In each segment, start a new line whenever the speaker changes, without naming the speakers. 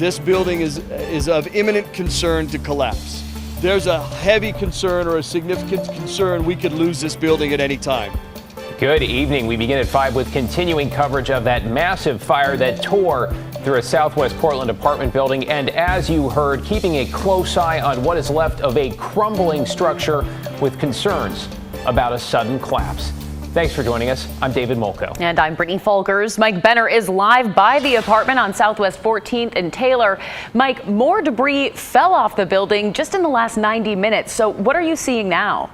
this building is of imminent concern to collapse. There's a heavy concern or a significant concern we could lose this building at any time.
Good evening. We begin at 5 with continuing coverage of that massive fire that tore through a southwest Portland apartment building. And as you heard, keeping a close eye on what is left of a crumbling structure with concerns about a sudden collapse. Thanks for joining us. I'm David Molko.
And I'm Brittany Folgers. Mike Benner is live by the apartment on Southwest 14th and Taylor. Mike, more debris fell off the building just in the last 90 minutes. So what are you seeing now?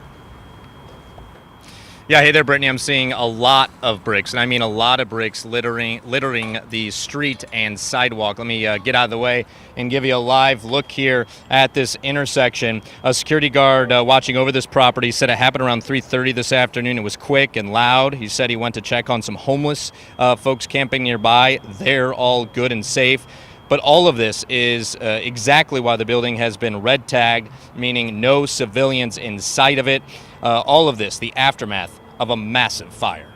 Yeah, hey there, Brittany. I'm seeing a lot of bricks, and I mean a lot of bricks littering the street and sidewalk. Let me get out of the way and give you a live look here at this intersection. A security guard watching over this property said it happened around 3:30 this afternoon. It was quick and loud. He said he went to check on some homeless folks camping nearby. They're all good and safe. But all of this is exactly why the building has been red tagged, meaning no civilians inside of it. All of this, the aftermath of a massive fire.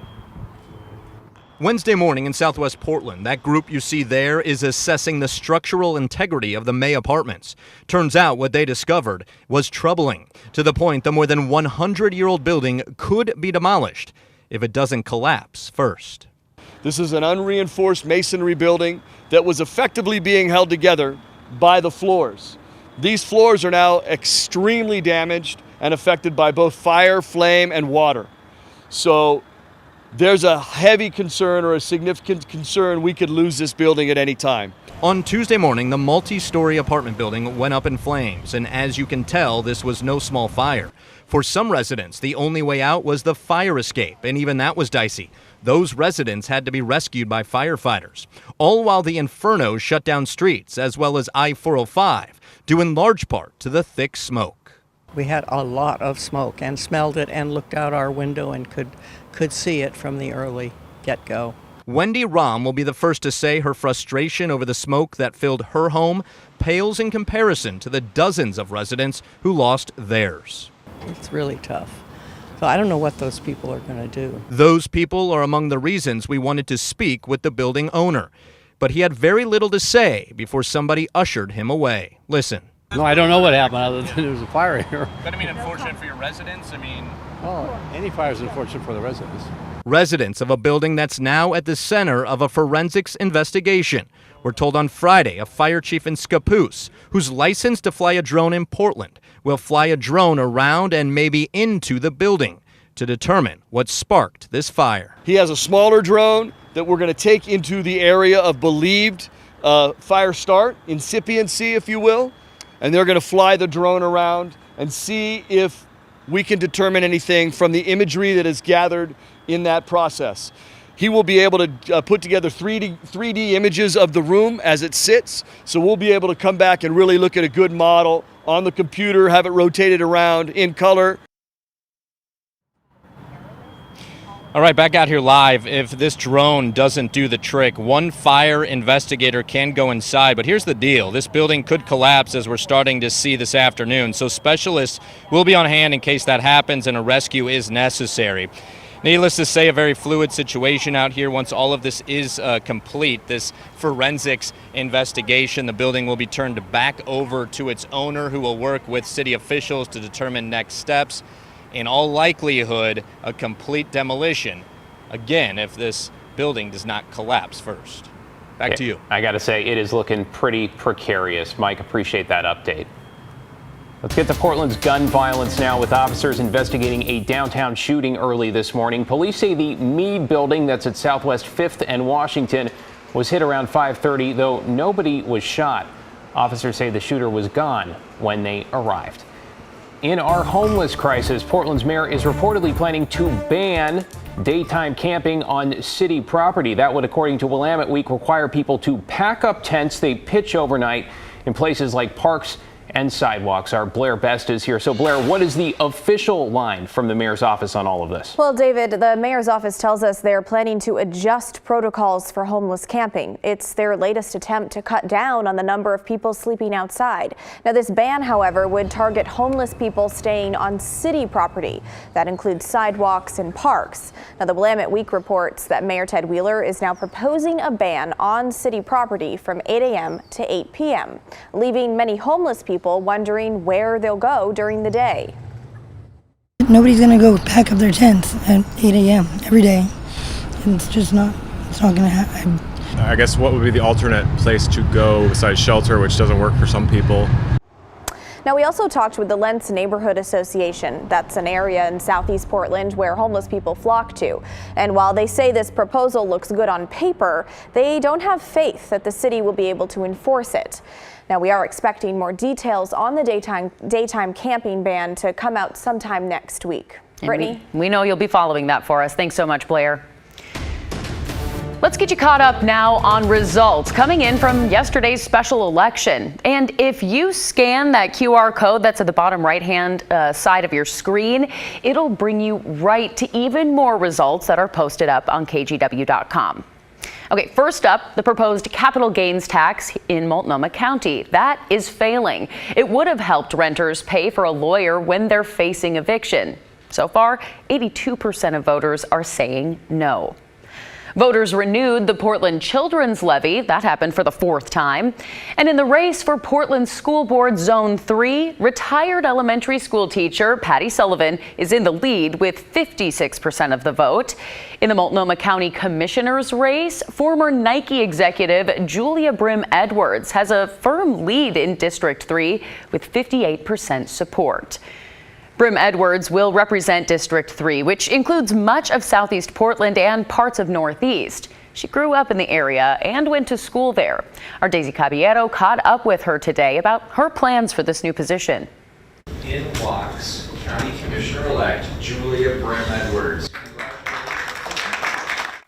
Wednesday morning in southwest Portland, that group you see there is assessing the structural integrity of the May apartments. Turns out what they discovered was troubling, to the point the more than 100-year-old building could be demolished if it doesn't collapse first.
This is an unreinforced masonry building that was effectively being held together by the floors. These floors are now extremely damaged and affected by both fire, flame, and water. So there's a heavy concern or a significant concern we could lose this building at any time.
On Tuesday morning, the multi-story apartment building went up in flames, and as you can tell, this was no small fire. For some residents, the only way out was the fire escape, and even that was dicey. Those residents had to be rescued by firefighters, all while the inferno shut down streets as well as I-405, due in large part to the thick smoke.
We had a lot of smoke and smelled it and looked out our window and could see it from the early get-go.
Wendy Rahm will be the first to say her frustration over the smoke that filled her home pales in comparison to the dozens of residents who lost theirs.
It's really tough. So I don't know what those people are going to do.
Those people are among the reasons we wanted to speak with the building owner. But he had very little to say before somebody ushered him away. Listen.
No, I don't know what happened other than there was a fire here.
But I mean, unfortunate for your residents?
Oh, any fire is unfortunate for the residents.
Residents of a building that's now at the center of a forensics investigation were told on Friday a fire chief in Scappoose, who's licensed to fly a drone in Portland, will fly a drone around and maybe into the building to determine what sparked this fire.
He has a smaller drone that we're going to take into the area of believed fire start, incipiency, if you will, and they're going to fly the drone around and see if we can determine anything from the imagery that is gathered in that process. He will be able to put together 3D images of the room as it sits, so we'll be able to come back and really look at a good model on the computer, have it rotated around in color.
All right, back out here live. If this drone doesn't do the trick, one fire investigator can go inside. But here's the deal. This building could collapse as we're starting to see this afternoon. So specialists will be on hand in case that happens and a rescue is necessary. Needless to say, a very fluid situation out here. Once all of this is complete, this forensics investigation, the building will be turned back over to its owner, who will work with city officials to determine next steps. In all likelihood, a complete demolition, again, if this building does not collapse first. Back to you.
I got to say, it is looking pretty precarious. Mike, appreciate that update. Let's get to Portland's gun violence now, with officers investigating a downtown shooting early this morning. Police say the Mead building that's at Southwest 5th and Washington was hit around 5:30, though nobody was shot. Officers say the shooter was gone when they arrived. In our homeless crisis, Portland's mayor is reportedly planning to ban daytime camping on city property. That would, according to Willamette Week, require people to pack up tents they pitch overnight in places like parks and sidewalks. Our Blair Best is here. So Blair, what is the official line from the mayor's office on all of this?
Well, David, the mayor's office tells us they're planning to adjust protocols for homeless camping. It's their latest attempt to cut down on the number of people sleeping outside. Now, this ban, however, would target homeless people staying on city property. That includes sidewalks and parks. Now, the Willamette Week reports that Mayor Ted Wheeler is now proposing a ban on city property from 8 a.m. to 8 p.m., leaving many homeless people wondering where they'll go during the day.
Nobody's going to go pack up their tents at 8 a.m. every day. It's not going to happen.
I guess what would be the alternate place to go besides shelter, which doesn't work for some people?
Now, we also talked with the Lentz Neighborhood Association. That's an area in southeast Portland where homeless people flock to. And while they say this proposal looks good on paper, they don't have faith that the city will be able to enforce it. Now, we are expecting more details on the daytime camping ban to come out sometime next week. Brittany?
We know you'll be following that for us. Thanks so much, Blair. Let's get you caught up now on results coming in from yesterday's special election. And if you scan that QR code that's at the bottom right-hand side of your screen, it'll bring you right to even more results that are posted up on KGW.com. Okay, first up, the proposed capital gains tax in Multnomah County. That is failing. It would have helped renters pay for a lawyer when they're facing eviction. So far, 82% of voters are saying no. Voters renewed the Portland Children's Levy. That happened for the fourth time. And in the race for Portland School Board Zone 3, retired elementary school teacher Patty Sullivan is in the lead with 56% of the vote. In the Multnomah County Commissioner's race, former Nike executive Julia Brim Edwards has a firm lead in District 3 with 58% support. Brim Edwards will represent District 3, which includes much of southeast Portland and parts of northeast. She grew up in the area and went to school there. Our Daisy Caballero caught up with her today about her plans for this new position.
In walks County Commissioner-elect Julia Brim Edwards.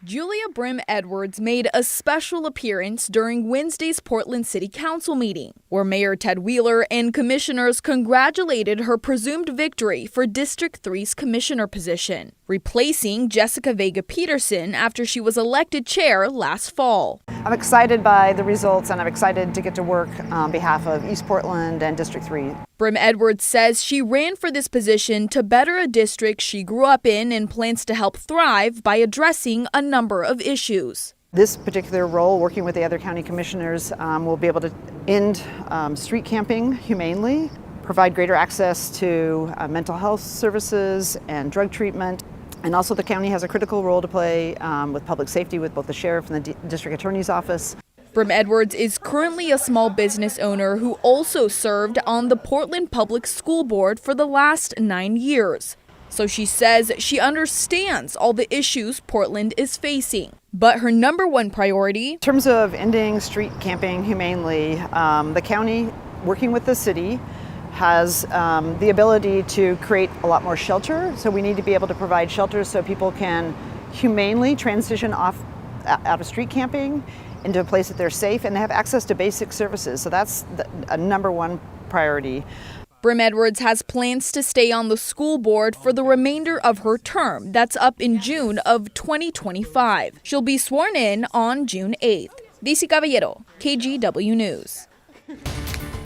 Julia Brim Edwards made a special appearance during Wednesday's Portland City Council meeting, where Mayor Ted Wheeler and commissioners congratulated her presumed victory for District 3's commissioner position, replacing Jessica Vega Peterson after she was elected chair last fall.
I'm excited by the results, and I'm excited to get to work on behalf of East Portland and District 3.
Brim Edwards says she ran for this position to better a district she grew up in and plans to help thrive by addressing a number of issues.
This particular role, working with the other county commissioners, will be able to end street camping humanely, provide greater access to mental health services and drug treatment. And also the county has a critical role to play with public safety with both the sheriff and the district attorney's office.
Brim Edwards is currently a small business owner who also served on the Portland Public School Board for the last 9 years. So she says she understands all the issues Portland is facing. But her number one priority,
in terms of ending street camping humanely, the county, working with the city, has the ability to create a lot more shelter. So we need to be able to provide shelters so people can humanely transition out of street camping into a place that they're safe and they have access to basic services. So that's a number one priority.
Brim Edwards has plans to stay on the school board for the remainder of her term. That's up in June of 2025. She'll be sworn in on June 8th. Daisy Caballero, KGW News.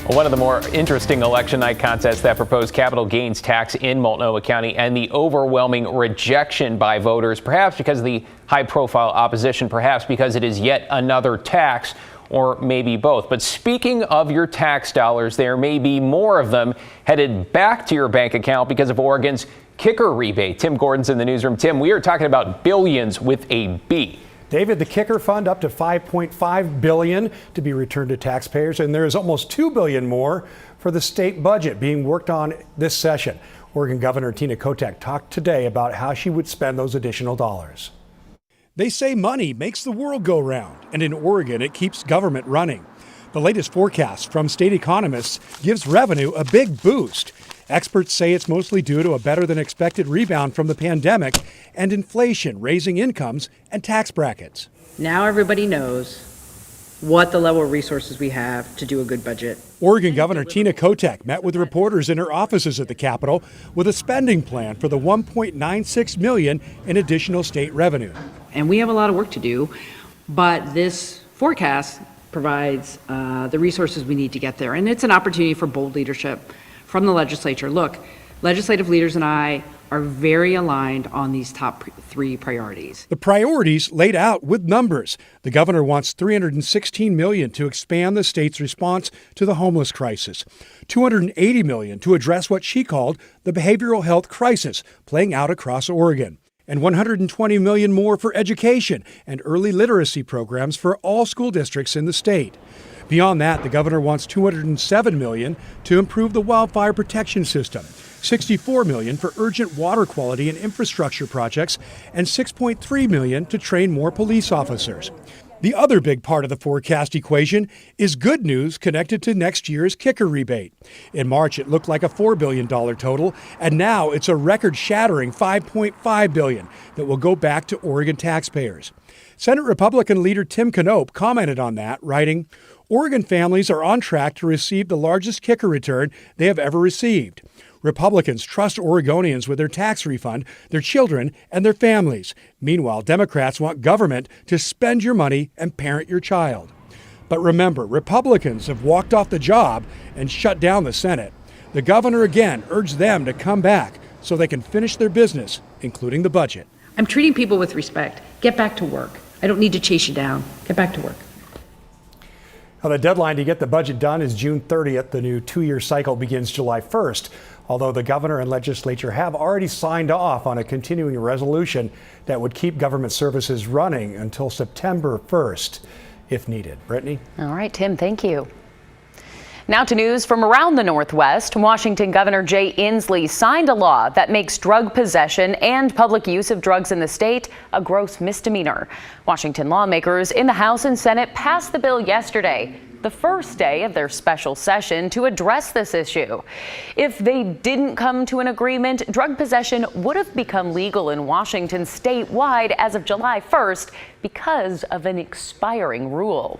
One of the more interesting election night contests that proposed capital gains tax in Multnomah County and the overwhelming rejection by voters, perhaps because of the high-profile opposition, perhaps because it is yet another tax, or maybe both. But speaking of your tax dollars, there may be more of them headed back to your bank account because of Oregon's kicker rebate. Tim Gordon's in the newsroom. Tim, we are talking about billions with a B.
David, the kicker fund up to $5.5 billion to be returned to taxpayers, and there is almost $2 billion more for the state budget being worked on this session. Oregon Governor Tina Kotek talked today about how she would spend those additional dollars. They say money makes the world go round, and in Oregon, it keeps government running. The latest forecast from state economists gives revenue a big boost. Experts say it's mostly due to a better than expected rebound from the pandemic and inflation raising incomes and tax brackets.
Now everybody knows what the level of resources we have to do a good budget.
Oregon Governor Tina Kotek met with reporters in her offices at the Capitol with a spending plan for the $1.96 million in additional state revenue.
And we have a lot of work to do, but this forecast provides the resources we need to get there. And it's an opportunity for bold leadership from the legislature. Look, legislative leaders and I are very aligned on these top 3 priorities.
The priorities laid out with numbers. The governor wants $316 million to expand the state's response to the homeless crisis, $280 million to address what she called the behavioral health crisis playing out across Oregon, and $120 million more for education and early literacy programs for all school districts in the state. Beyond that, the governor wants $207 million to improve the wildfire protection system, $64 million for urgent water quality and infrastructure projects, and $6.3 million to train more police officers. The other big part of the forecast equation is good news connected to next year's kicker rebate. In March, it looked like a $4 billion total, and now it's a record-shattering $5.5 billion that will go back to Oregon taxpayers. Senate Republican leader Tim Knopp commented on that, writing, "Oregon families are on track to receive the largest kicker return they have ever received. Republicans trust Oregonians with their tax refund, their children, and their families. Meanwhile, Democrats want government to spend your money and parent your child." But remember, Republicans have walked off the job and shut down the Senate. The governor again urged them to come back so they can finish their business, including the budget.
I'm treating people with respect. Get back to work. I don't need to chase you down. Get back to work.
Now, the deadline to get the budget done is June 30th. The new 2-year cycle begins July 1st, although the governor and legislature have already signed off on a continuing resolution that would keep government services running until September 1st, if needed. Brittany?
All right, Tim, thank you. Now to news from around the Northwest. Washington Governor Jay Inslee signed a law that makes drug possession and public use of drugs in the state a gross misdemeanor. Washington lawmakers in the House and Senate passed the bill yesterday, the first day of their special session to address this issue. If they didn't come to an agreement, drug possession would have become legal in Washington statewide as of July 1st because of an expiring rule.